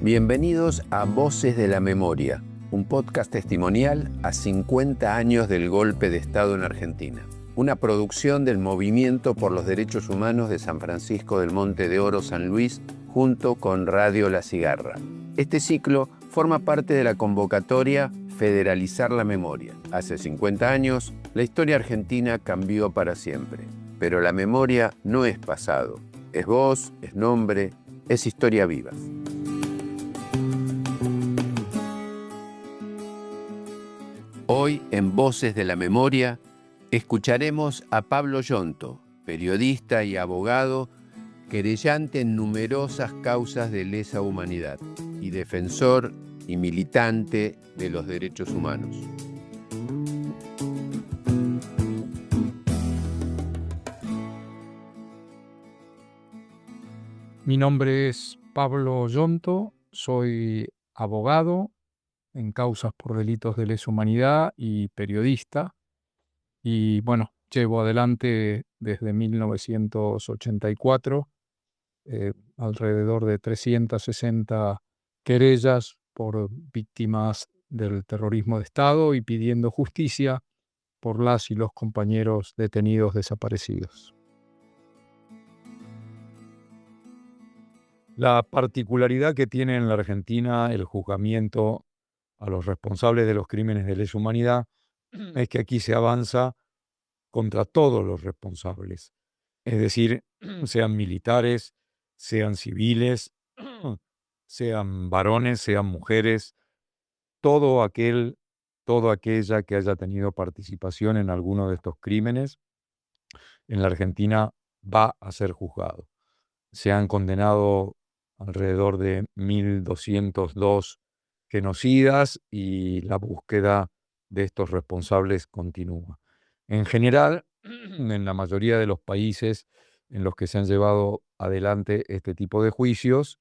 Bienvenidos a Voces de la Memoria, un podcast testimonial a 50 años del golpe de Estado en Argentina. Una producción del Movimiento por los Derechos Humanos de San Francisco del Monte de Oro, San Luis, junto con Radio La Cigarra. Este ciclo forma parte de la convocatoria Federalizar la Memoria. Hace 50 años, la historia argentina cambió para siempre. Pero la memoria no es pasado. Es voz, es nombre, es historia viva. Hoy, en Voces de la Memoria, escucharemos a Pablo Yonto, periodista y abogado, querellante en numerosas causas de lesa humanidad y defensor y militante de los derechos humanos. Mi nombre es Pablo Yonto, soy abogado en causas por delitos de lesa humanidad y periodista. Y bueno, llevo adelante desde 1984 alrededor de 360 querellas por víctimas del terrorismo de Estado y pidiendo justicia por las y los compañeros detenidos desaparecidos. La particularidad que tiene en la Argentina el juzgamiento a los responsables de los crímenes de lesa humanidad es que aquí se avanza contra todos los responsables, es decir, sean militares, sean civiles, sean varones, sean mujeres, todo aquella que haya tenido participación en alguno de estos crímenes, en la Argentina va a ser juzgado. Se han condenado alrededor de 1.202 genocidas y la búsqueda de estos responsables continúa. En general, en la mayoría de los países en los que se han llevado adelante este tipo de juicios,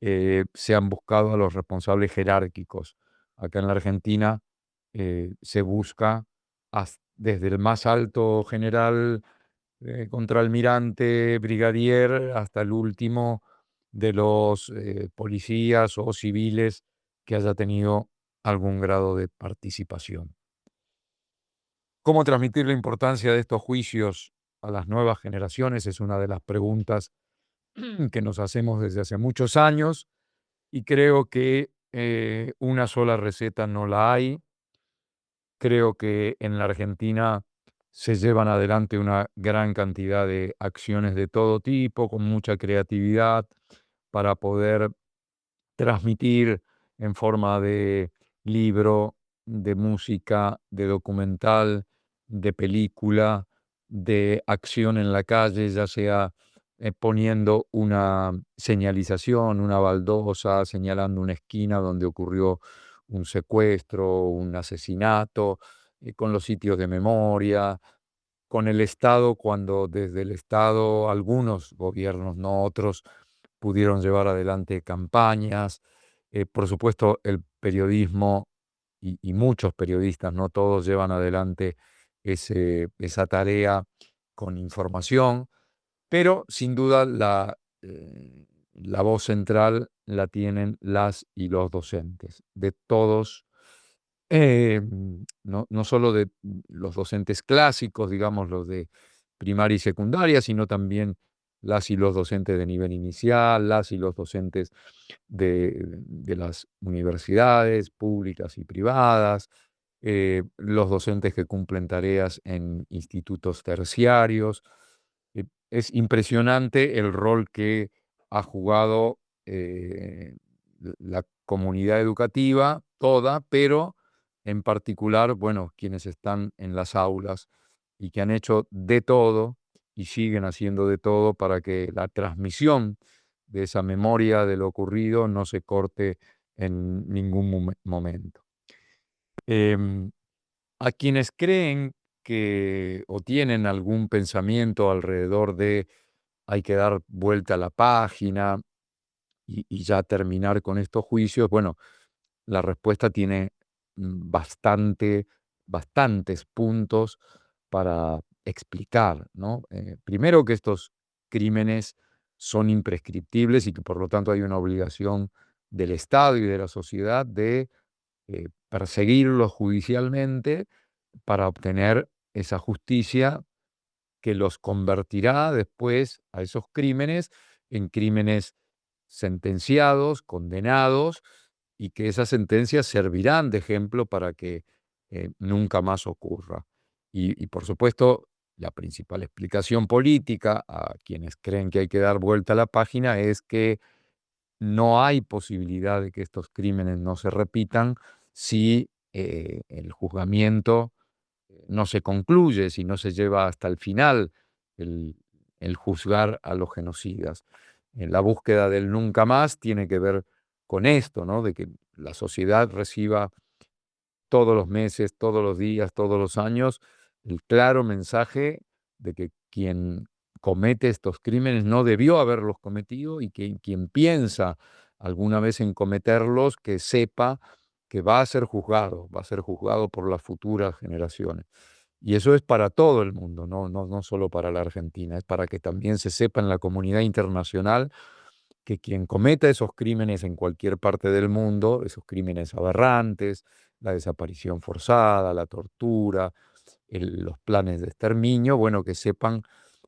se han buscado a los responsables jerárquicos. Acá en la Argentina se busca desde el más alto general, contraalmirante, brigadier, hasta el último de los policías o civiles que haya tenido algún grado de participación. ¿Cómo transmitir la importancia de estos juicios a las nuevas generaciones? Es una de las preguntas que nos hacemos desde hace muchos años y creo que una sola receta no la hay. Creo que en la Argentina se llevan adelante una gran cantidad de acciones de todo tipo, con mucha creatividad, para poder transmitir en forma de libro, de música, de documental, de película, de acción en la calle, ya sea poniendo una señalización, una baldosa, señalando una esquina donde ocurrió un secuestro, un asesinato, con los sitios de memoria, con el Estado, cuando desde el Estado algunos gobiernos, no otros, pudieron llevar adelante campañas. Por supuesto, el periodismo y muchos periodistas, no todos, llevan adelante esa tarea con información, pero sin duda la voz central la tienen las y los docentes, de todos, no solo de los docentes clásicos, digamos, los de primaria y secundaria, sino también las y los docentes de nivel inicial, las y los docentes de las universidades públicas y privadas, los docentes que cumplen tareas en institutos terciarios. Es impresionante el rol que ha jugado la comunidad educativa toda, pero en particular, bueno, quienes están en las aulas y que han hecho de todo y siguen haciendo de todo para que la transmisión de esa memoria de lo ocurrido no se corte en ningún momento. A quienes creen que o tienen algún pensamiento alrededor de hay que dar vuelta a la página y ya terminar con estos juicios, bueno, la respuesta tiene bastantes puntos para explicar, ¿no? Primero, que estos crímenes son imprescriptibles y que por lo tanto hay una obligación del Estado y de la sociedad de perseguirlos judicialmente para obtener esa justicia que los convertirá después a esos crímenes en crímenes sentenciados, condenados, y que esas sentencias servirán de ejemplo para que nunca más ocurra. Y por supuesto, la principal explicación política a quienes creen que hay que dar vuelta a la página es que no hay posibilidad de que estos crímenes no se repitan si el juzgamiento no se concluye, si no se lleva hasta el final el, el juzgar a los genocidas. La búsqueda del nunca más tiene que ver con esto, ¿no? De que la sociedad reciba todos los meses, todos los días, todos los años, el claro mensaje de que quien comete estos crímenes no debió haberlos cometido y que quien piensa alguna vez en cometerlos, que sepa que va a ser juzgado por las futuras generaciones. Y eso es para todo el mundo, no solo para la Argentina, es para que también se sepa en la comunidad internacional que quien cometa esos crímenes en cualquier parte del mundo, esos crímenes aberrantes, la desaparición forzada, la tortura, los planes de exterminio, bueno, que sepan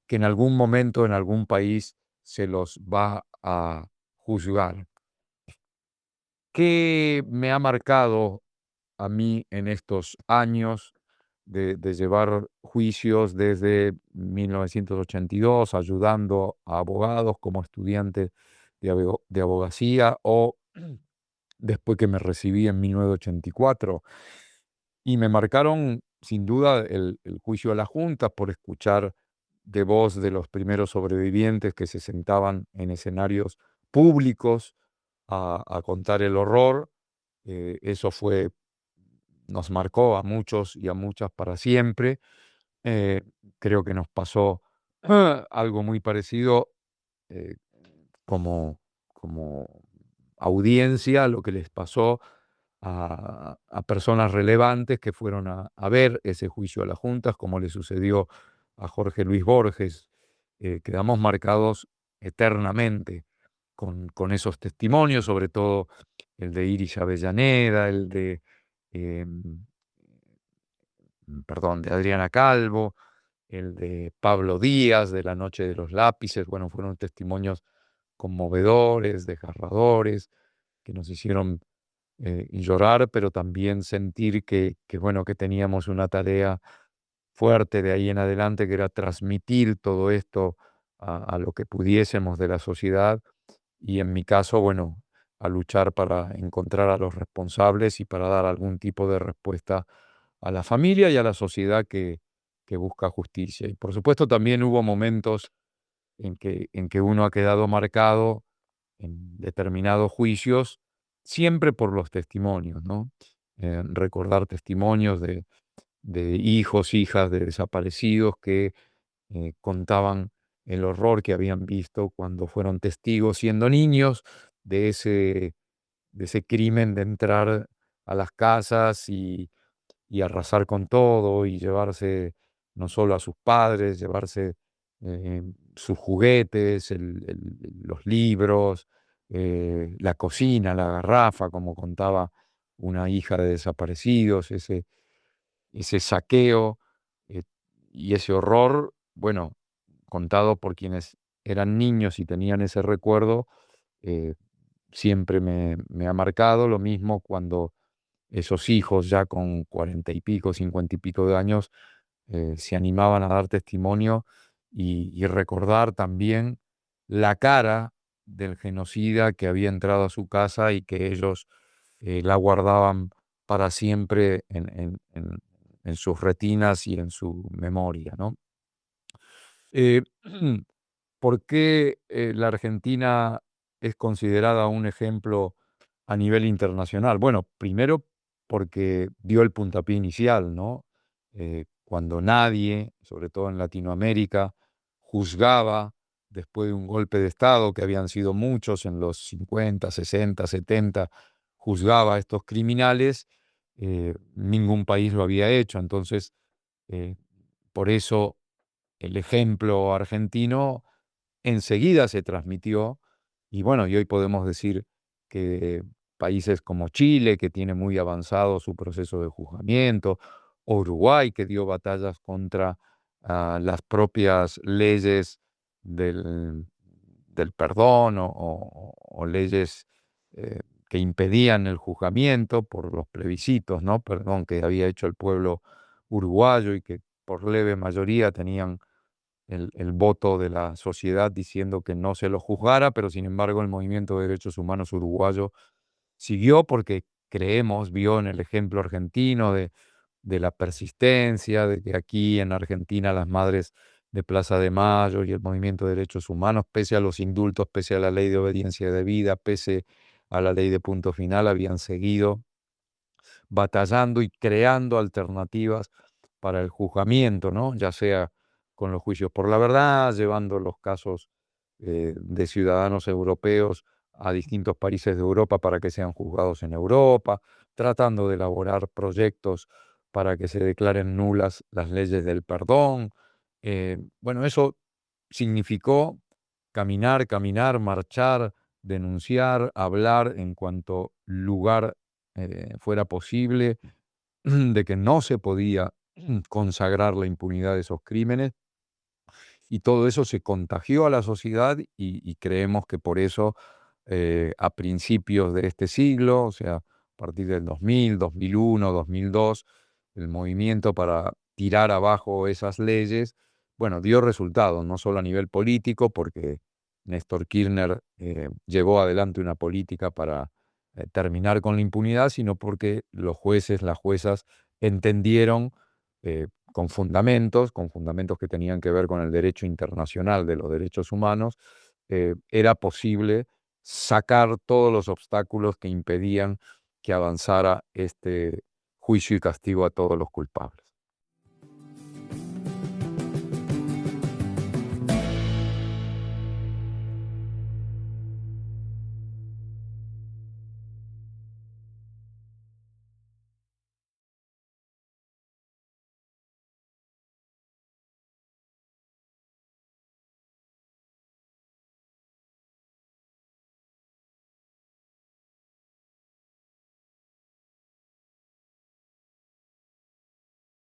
que en algún momento, en algún país, se los va a juzgar. ¿Qué me ha marcado a mí en estos años de llevar juicios desde 1982, ayudando a abogados como estudiante de abogacía o después que me recibí en 1984? Y me marcaron sin duda el juicio a la Junta por escuchar de voz de los primeros sobrevivientes que se sentaban en escenarios públicos a contar el horror. Eso nos marcó a muchos y a muchas para siempre. Eh, Creo que nos pasó algo muy parecido eh, como audiencia a lo que les pasó a personas relevantes que fueron a ver ese juicio a las juntas, como le sucedió a Jorge Luis Borges. Quedamos marcados eternamente con esos testimonios, sobre todo el de Iris Avellaneda, el de de Adriana Calvo, el de Pablo Díaz, de La Noche de los Lápices. Bueno, fueron testimonios conmovedores, desgarradores, que nos hicieron llorar, pero también sentir bueno, que teníamos una tarea fuerte de ahí en adelante, que era transmitir todo esto a lo que pudiésemos de la sociedad y en mi caso, bueno, a luchar para encontrar a los responsables y para dar algún tipo de respuesta a la familia y a la sociedad que busca justicia. Y por supuesto también hubo momentos en que uno ha quedado marcado en determinados juicios, siempre por los testimonios, ¿no? Recordar testimonios de hijos, hijas de desaparecidos que contaban el horror que habían visto cuando fueron testigos siendo niños de ese crimen de entrar a las casas y arrasar con todo y llevarse no solo a sus padres, llevarse sus juguetes, los libros, la cocina, la garrafa, como contaba una hija de desaparecidos, ese saqueo eh, y ese horror, bueno, contado por quienes eran niños y tenían ese recuerdo, eh, siempre me ha marcado. Lo mismo cuando esos hijos ya con 40 y pico, 50 y pico de años, se animaban a dar testimonio y recordar también la cara del genocida que había entrado a su casa y que ellos la guardaban para siempre en sus retinas y en su memoria, ¿no? Eh, ¿Por qué la Argentina es considerada un ejemplo a nivel internacional? Bueno, primero porque dio el puntapié inicial, ¿no? Cuando nadie, sobre todo en Latinoamérica, juzgaba después de un golpe de Estado, que habían sido muchos en los 50, 60, 70, juzgaba a estos criminales, ningún país lo había hecho. Entonces, eh, por eso el ejemplo argentino enseguida se transmitió y bueno, y hoy podemos decir que países como Chile, que tiene muy avanzado su proceso de juzgamiento, o Uruguay, que dio batallas contra las propias leyes del, del perdón o leyes que impedían el juzgamiento por los plebiscitos, ¿no? Perdón, que había hecho el pueblo uruguayo y que por leve mayoría tenían el voto de la sociedad diciendo que no se lo juzgara, pero sin embargo el movimiento de derechos humanos uruguayo siguió porque creemos, vio en el ejemplo argentino de la persistencia, de que aquí en Argentina las madres de Plaza de Mayo y el movimiento de derechos humanos, pese a los indultos, pese a la ley de obediencia debida, pese a la ley de punto final, habían seguido batallando y creando alternativas para el juzgamiento, ¿no? Ya sea con los juicios por la verdad, llevando los casos de ciudadanos europeos a distintos países de Europa para que sean juzgados en Europa, tratando de elaborar proyectos para que se declaren nulas las leyes del perdón. Bueno, eso significó caminar, marchar, denunciar, hablar en cuanto lugar fuera posible, de que no se podía consagrar la impunidad de esos crímenes, y todo eso se contagió a la sociedad y creemos que por eso a principios de este siglo, o sea, a partir del 2000, 2001, 2002, el movimiento para tirar abajo esas leyes, bueno, dio resultados, no solo a nivel político, porque Néstor Kirchner llevó adelante una política para terminar con la impunidad, sino porque los jueces, las juezas entendieron con fundamentos que tenían que ver con el derecho internacional de los derechos humanos, era posible sacar todos los obstáculos que impedían que avanzara este juicio y castigo a todos los culpables.